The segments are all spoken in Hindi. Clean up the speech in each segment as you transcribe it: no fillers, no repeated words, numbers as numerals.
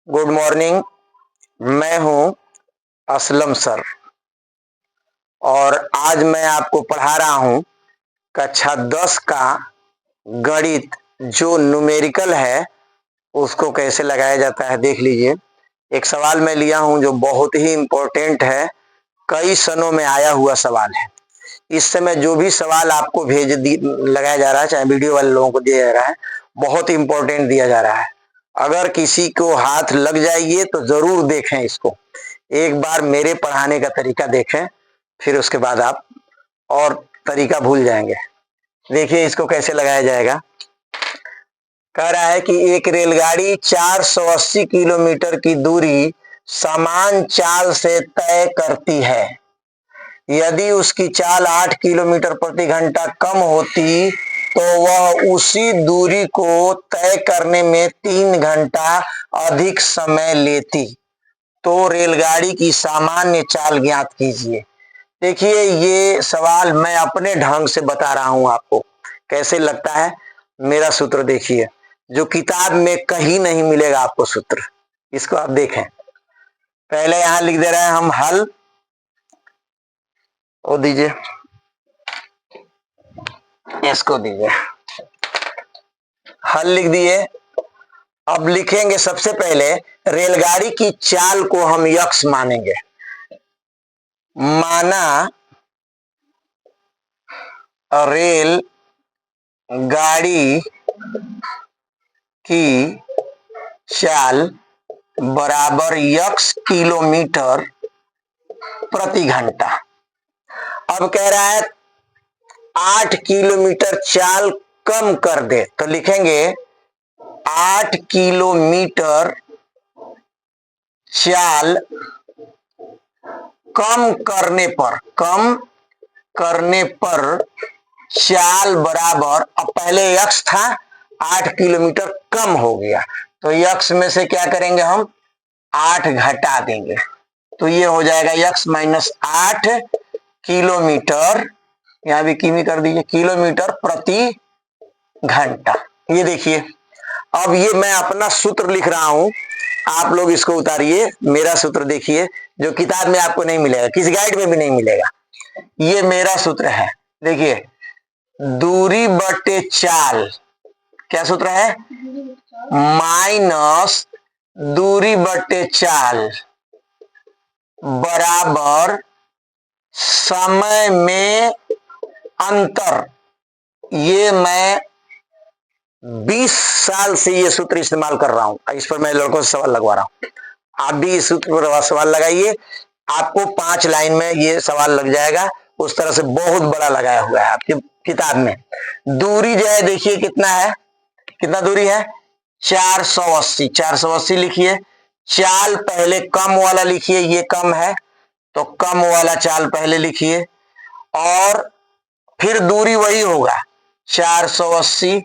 Good morning. मैं हूं असलम सर और आज मैं आपको पढ़ा रहा हूं कक्षा 10 का गणित। जो न्यूमेरिकल है उसको कैसे लगाया जाता है देख लीजिए। एक सवाल मैं लिया हूं जो बहुत ही इंपॉर्टेंट है, कई सनों में आया हुआ सवाल है। इस समय जो भी सवाल आपको लगाया जा रहा है, चाहे वीडियो वाले लोगों को दिया जा रहा है, बहुत इंपॉर्टेंट दिया जा रहा है। अगर किसी को हाथ लग जाइए तो जरूर देखें इसको, एक बार मेरे पढ़ाने का तरीका देखें, फिर उसके बाद आप और तरीका भूल जाएंगे। देखिए इसको कैसे लगाया जाएगा। कह रहा है कि एक रेलगाड़ी 480 किलोमीटर की दूरी समान चाल से तय करती है। यदि उसकी चाल 8 किलोमीटर प्रति घंटा कम होती तो वह उसी दूरी को तय करने में 3 घंटा अधिक समय लेती। तो रेलगाड़ी की सामान्य चाल ज्ञात कीजिए। देखिए ये सवाल मैं अपने ढंग से बता रहा हूं आपको कैसे लगता है। मेरा सूत्र देखिए, जो किताब में कहीं नहीं मिलेगा आपको सूत्र। इसको आप देखें, पहले यहां लिख दे रहे हैं हम हल, वो दीजिए, इसको दीजिए, हल लिख दिए। अब लिखेंगे सबसे पहले रेलगाड़ी की चाल को हम यक्स मानेंगे। माना रेल गाड़ी की चाल बराबर यक्स किलोमीटर प्रति घंटा। अब कह रहा है 8 किलोमीटर चाल कम कर दे, तो लिखेंगे 8 किलोमीटर चाल कम करने पर चाल बराबर, अब पहले यक्स था, 8 किलोमीटर कम हो गया, तो यक्स में से क्या करेंगे हम 8 घटा देंगे, तो ये हो जाएगा यक्स माइनस 8 किलोमीटर, यहां भी किमी कर दीजिए, किलोमीटर प्रति घंटा। ये देखिए, अब ये मैं अपना सूत्र लिख रहा हूं, आप लोग इसको उतारिए। मेरा सूत्र देखिए जो किताब में आपको नहीं मिलेगा, किसी गाइड में भी नहीं मिलेगा। ये मेरा सूत्र है, देखिए, दूरी बटे चाल। क्या सूत्र है? माइनस दूरी बटे चाल बराबर समय में अंतर। ये मैं 20 साल से ये सूत्र इस्तेमाल कर रहा हूं, इस पर मैं लड़कों से सवाल लगवा रहा हूं। आप भी इस सूत्र पर सवाल लगाइए, आपको 5 लाइन में ये सवाल लग जाएगा। उस तरह से बहुत बड़ा लगाया हुआ है आपकी किताब में। दूरी जो है देखिए कितना है, कितना दूरी है 480। 480 लिखिए। चाल पहले कम वाला लिखिए, ये कम है तो कम वाला चाल पहले लिखिए, और फिर दूरी वही होगा 480।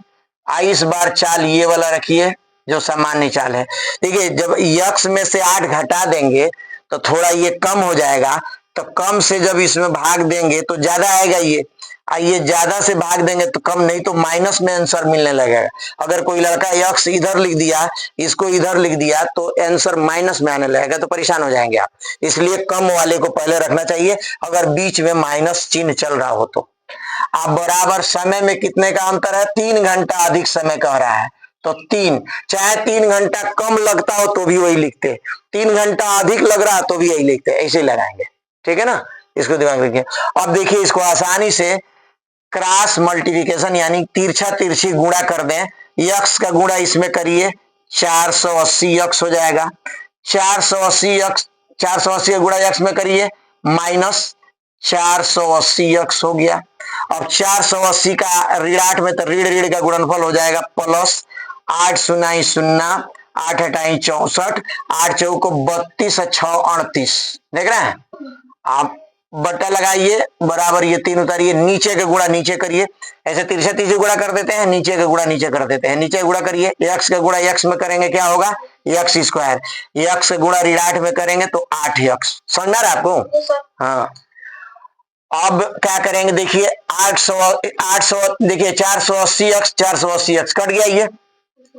इस बार चाल ये वाला रखिए जो सामान्य चाल है। देखिए जब यक्स में से 8 घटा देंगे तो थोड़ा ये कम हो जाएगा, तो कम से जब इसमें भाग देंगे तो ज्यादा आएगा। ये ज्यादा से भाग देंगे तो कम, नहीं तो माइनस में आंसर मिलने लगेगा। अगर कोई लड़का यक्स इधर लिख दिया, इसको इधर लिख दिया, तो आंसर माइनस में आने लगेगा, तो परेशान हो जाएंगे आप। इसलिए कम वाले को पहले रखना चाहिए, अगर बीच में माइनस चिन्ह चल रहा हो तो। आप बराबर समय में कितने का अंतर है, 3 घंटा अधिक समय कह रहा है, तो 3, चाहे 3 घंटा कम लगता हो तो भी वही लिखते, 3 घंटा अधिक लग रहा तो भी यही लिखते, ऐसे लगाएंगे। ठीक है ना, इसको दिमाग रखिए। अब देखिए इसको आसानी से क्रॉस मल्टीप्लिकेशन यानी तिरछा तिरछी गुणा कर दें। यक्स का गुणा इसमें करिए, 480 यक्स हो जाएगा। 480 यक्स, 480 का गुणा यक्स में करिए, माइनस 480 यक्स हो गया। अब 480 का ऋण 8 में, तो ऋण ऋण का गुणनफल हो जाएगा प्लस 8 सुनाई 0, 8 हटाई 64, 8 चौको 32 और 6 38। देख रहे हैं आप, बट्टा लगाइए, बराबर ये 3 उतारिए, नीचे का गुणा नीचे करिए। ऐसे तिरछा तिरछी गुणा कर देते हैं, नीचे का गुणा नीचे कर देते हैं। नीचे गुणा करिए, यक्स का गुणा यक्स में करेंगे क्या होगा, यक्स स्क्वायर। यक्स का गुणा ऋण 8 में करेंगे तो 8 यक्स। समझ रहा है आपको? हाँ। अब क्या करेंगे, देखिए 800 देखिए 480 यक्स, 480 यक्स कट गया, ये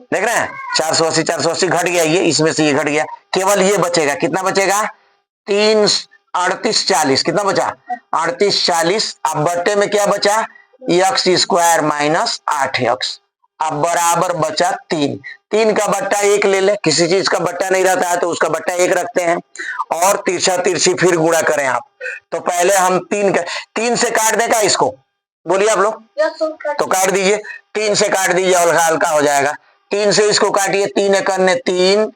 देख रहे हैं 480 घट गया, ये इसमें से ये घट गया, केवल ये बचेगा, कितना बचेगा 3 38 40, कितना बचा 38 40। अब बट्टे में क्या बचा एक्स स्क्वायर माइनस 8x, अब बराबर बचा 3। 3 का बट्टा 1 ले ले, किसी चीज का बट्टा नहीं रहता है तो उसका बट्टा 1 रखते हैं, और तिरछा तिरछी फिर गुणा करें आप। तो पहले हम 3 से काट देगा इसको, बोलिए आप लोग, तो काट दीजिए, 3 से काट दीजिए, हल्का हल्का हो जाएगा। 3 से इसको काटिए, 3 एकन्ने 3,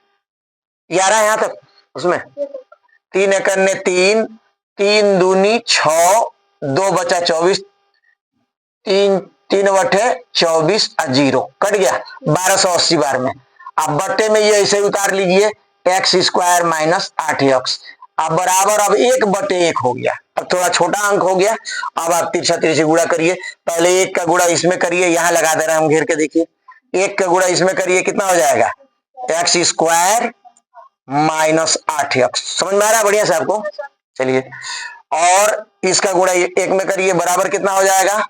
11 यहां तक, उसमें 3 एकन्ने 3, 3 दूनी 6, 2 बचा 24, 3 बटे 24 और 0 कट गया 1280 बार में। अब बट्टे में ये ऐसे उतार लीजिए एक्स स्क्वायर माइनस 8x, अब बराबर, अब 1/1 हो गया, अब थोड़ा छोटा अंक हो गया। अब आप तिरछा तिरछी गुणा करिए, पहले 1 का गुणा इसमें करिए, यहां लगा दे रहे हैं हम घेर के, देखिए 1 का गुणा इसमें करिए, कितना हो जाएगा एक्स स्क्वायर माइनस 8x, समझ में आ रहा है बढ़िया से आपको। चलिए, और इसका गुणा 1 में करिए, बराबर कितना हो जाएगा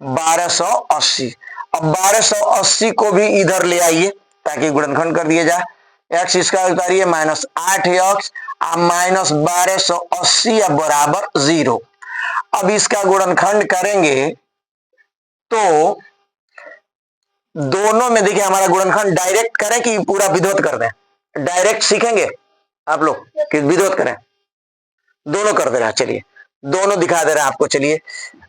1280। अब 1280 को भी इधर ले आइए ताकि गुणनखंड कर दिया जाए, एक्स इसका उतारिए माइनस 8x, अब माइनस 1280 अब बराबर 0। अब इसका गुणनखंड करेंगे तो दोनों में देखिए हमारा गुणनखंड डायरेक्ट करें कि पूरा विधोत कर दें, डायरेक्ट सीखेंगे आप लोग कि विधोत करें, दोनों कर दे रहे हैं। चलिए दोनों दिखा दे रहे हैं आपको, चलिए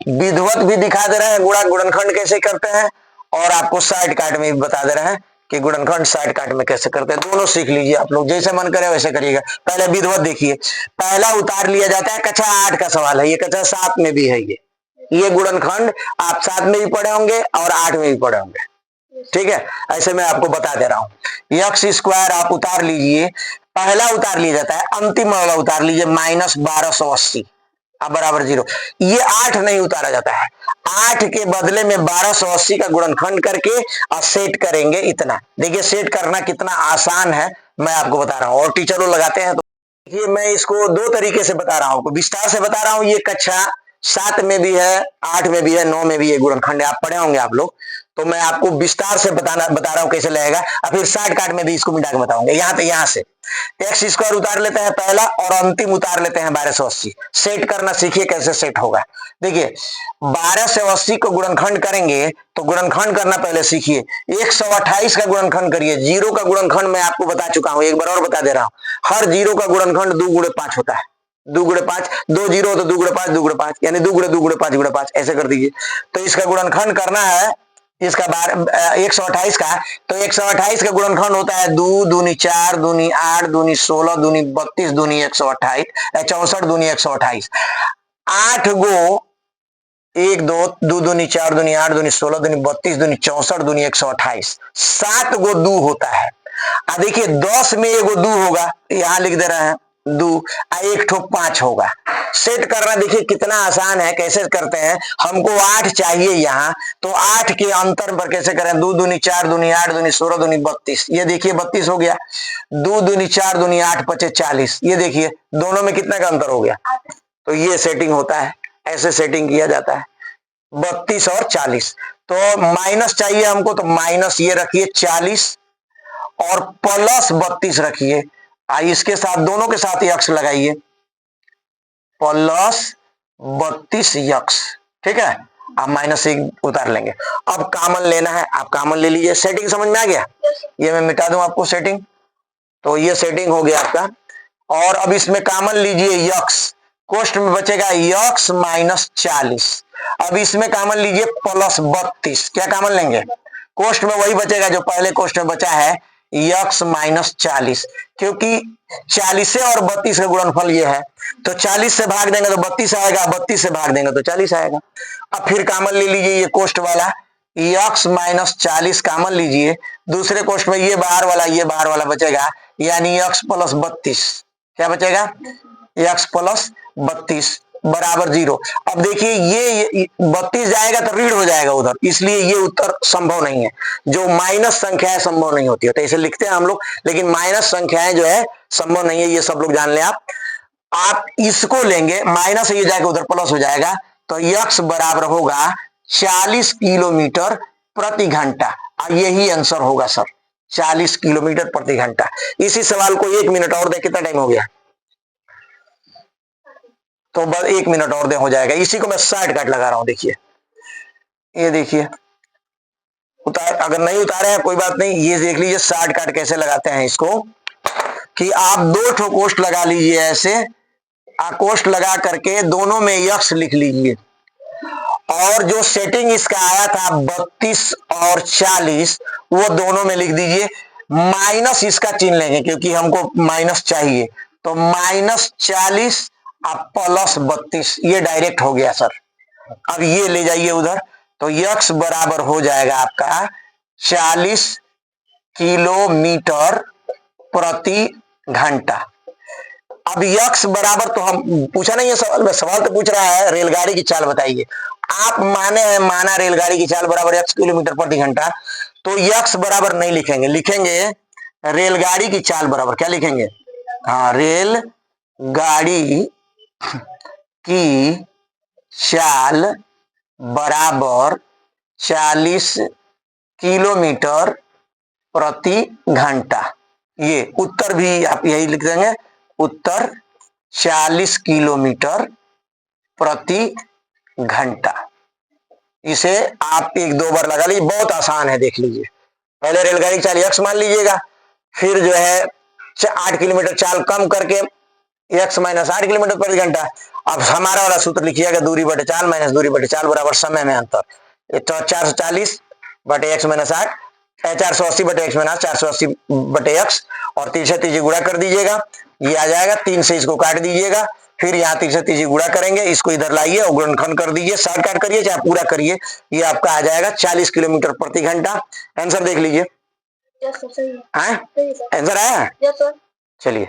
विधवत भी दिखा दे रहे हैं, गुणनखंड कैसे करते हैं, और आपको साइड काट में भी बता दे रहे हैं कि गुणनखंड साइड काट में कैसे करते हैं। दोनों सीख लीजिए आप लोग, जैसे मन करे वैसे करिएगा। पहले विधवत देखिए, पहला उतार लिया जाता है, कक्षा 8 का सवाल है, ये कक्षा 7 में भी है, ये गुणनखंड आप 7 में भी पढ़े होंगे और 8 में भी पढ़े होंगे, ठीक है। ऐसे मैं आपको बता दे रहा हूं, एक्स स्क्वायर आप उतार लीजिए, पहला उतार लिया जाता है, अंतिम वाला उतार लीजिए माइनस 1280 अब बराबर 0। ये 8 नहीं उतारा जाता है, 8 के बदले में 1280 का गुणनखंड करके और सेट करेंगे इतना। देखिए सेट करना कितना आसान है, मैं आपको बता रहा हूं, और टीचर लोग लगाते हैं तो देखिए मैं इसको 2 तरीके से बता रहा हूं, विस्तार से बता रहा हूं। ये कक्षा 7 में भी है, 8 में भी है, 9 में भी है गुणनखंड, आप पढ़े होंगे आप लोग, तो मैं आपको विस्तार से बता रहा हूं कैसे लगेगा, और फिर शॉर्ट काट में भी इसको मिटा के बताऊंगा। यहां से एक्स स्क्वायर उतार लेते हैं पहला, और अंतिम उतार लेते हैं 1280। सेट करना सीखिए कैसे सेट होगा। देखिए 1280 को गुणनखंड करेंगे तो गुणनखंड करना पहले सीखिए, 128 का गुणनखंड करिए, 0 का गुणनखंड मैं आपको बता चुका हूं, एक बार और बता दे रहा हूं, हर 0 का गुणनखंड 2 गुणे 5 होता है, 2 गुणे 5, 2 0 तो 2 गुणे 5, 2 गुणे 5 यानी 2 गुणे 5 गुणे 5 ऐसे कर दीजिए। तो इसका गुणनखंड करना है इसका 128 का, तो 128 का गुणनखंड होता है 2 दूनी 4 दूनी 8 दूनी 16 दूनी 32 दूनी 128, 64 दूनी 128, 8 गो 1 2 2 दूनी 4 दूनी 8 दूनी 16 दूनी 32 दूनी 64 दूनी 128, 7 गो 2 होता है। देखिए 10 में एगो 2 होगा, यहां लिख दे रहे हैं 2, एक ठो 5 होगा। सेट करना देखिए कितना आसान है, कैसे करते हैं, हमको 8 चाहिए यहाँ, तो 8 के अंतर पर कैसे करें, 2 दूनी 4 दूनी 8 दूनी 16 दूनी 32, ये देखिए 32 हो गया, 2 दूनी 4 दूनी 8 5 40, ये देखिए दोनों में कितना का अंतर हो गया। तो ये सेटिंग होता है, ऐसे सेटिंग किया जाता है 32 और 40। तो माइनस चाहिए हमको, तो माइनस ये रखिए 40 और प्लस 32 रखिए, इसके साथ दोनों के साथ यक्स लगाइए, प्लस 32 यक्स, ठीक है। आप माइनस 1 उतार लेंगे, अब कॉमन लेना है, आप कॉमन ले लीजिए। सेटिंग समझ में आ गया, ये मैं मिटा दूं आपको सेटिंग, तो ये सेटिंग हो गया आपका। और अब इसमें कॉमन लीजिए यक्स, कोष्ट में बचेगा यक्स माइनस 40, अब इसमें कॉमन लीजिए प्लस 32, क्या कॉमन लेंगे, कोष्ट में वही बचेगा जो पहले कोष्ट में बचा है, यक्स माइनस 40, क्योंकि 40 से और 32 का गुणनफल ये है, तो 40 से भाग देंगे तो 32 आएगा, 32 से भाग देंगे तो 40 आएगा। अब फिर कॉमन ले लीजिए ये कोष्ट वाला, यक्स माइनस 40 कॉमन लीजिए, दूसरे कोष्ट में ये बाहर वाला बचेगा, यानी यक्स प्लस 32, क्या बचेगा, यक्स प्लस 32 बराबर 0। अब देखिए ये 32 जाएगा तो ऋण हो जाएगा उधर, इसलिए ये उत्तर संभव नहीं है, जो माइनस संख्याएं संभव नहीं होती है, तो ऐसे लिखते हैं हम लोग, लेकिन माइनस संख्याएं जो है संभव नहीं है, ये सब लोग जान लें आप इसको लेंगे, माइनस ये जाएगा उधर प्लस हो जाएगा, तो यक्स बराबर होगा 40 किलोमीटर प्रति घंटा। यही आंसर होगा सर, 40 किलोमीटर प्रति घंटा। इसी सवाल को 1 मिनट और दे, कितना टाइम हो गया? तो बस 1 मिनट और दे हो जाएगा। इसी को मैं शॉर्टकट लगा रहा हूं। देखिए, ये देखिए, उतार, अगर नहीं उतारे हैं कोई बात नहीं, ये देख लीजिए शॉर्टकट कैसे लगाते हैं इसको, कि आप 2 ठो कोष्ठ लगा लीजिए ऐसे, कोष्ठ लगा करके दोनों में यक्स लिख लीजिए, और जो सेटिंग इसका आया था 32 और 40 वो दोनों में लिख दीजिए, माइनस इसका चिन्ह लेंगे क्योंकि हमको माइनस चाहिए, तो -40 और +32, ये डायरेक्ट हो गया सर। अब ये ले जाइए उधर, तो यक्स बराबर हो जाएगा आपका 40 किलोमीटर प्रति घंटा। अब यक्स बराबर, तो हम पूछा नहीं है सवाल में, सवाल तो पूछ रहा है रेलगाड़ी की चाल बताइए। आप माने हैं, माना रेलगाड़ी की चाल बराबर यक्स किलोमीटर प्रति घंटा, तो यक्स बराबर नहीं लिखेंगे, लिखेंगे रेलगाड़ी की चाल बराबर, क्या लिखेंगे? हाँ, रेल गाड़ी की चाल बराबर 40 किलोमीटर प्रति घंटा। ये उत्तर भी आप यही लिख देंगे, उत्तर 40 किलोमीटर प्रति घंटा। इसे आप 1-2 बार लगा लीजिए, बहुत आसान है, देख लीजिए। पहले रेलगाड़ी चाल x मान लीजिएगा, फिर जो है 8 किलोमीटर चाल कम करके x - 8 किलोमीटर प्रति घंटा। अब हमारा वाला सूत्र लिखिएगा, दूरी बटे चाल माइनस दूरी बटे चाल बराबर समय में अंतर। तो 440 बटे x - 8, 480 बटे x - 480 बटे x, और 3 से 3 गुणा कर दीजिएगा, ये आ जाएगा। 3 से इसको काट दीजिएगा, फिर यहाँ 3 से 3 गुणा करेंगे, इसको इधर लाइए और गुणनखंड कर दीजिए, शॉर्टकट करिए चाहे पूरा करिए, ये आपका आ जाएगा 40 किलोमीटर प्रति घंटा। आंसर देख लीजिए। आंसर आया? चलिए,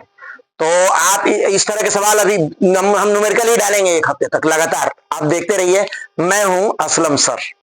तो आप इस तरह के सवाल अभी हम न्यूमेरिकल ही डालेंगे 1 हफ्ते तक लगातार, आप देखते रहिए। मैं हूं असलम सर।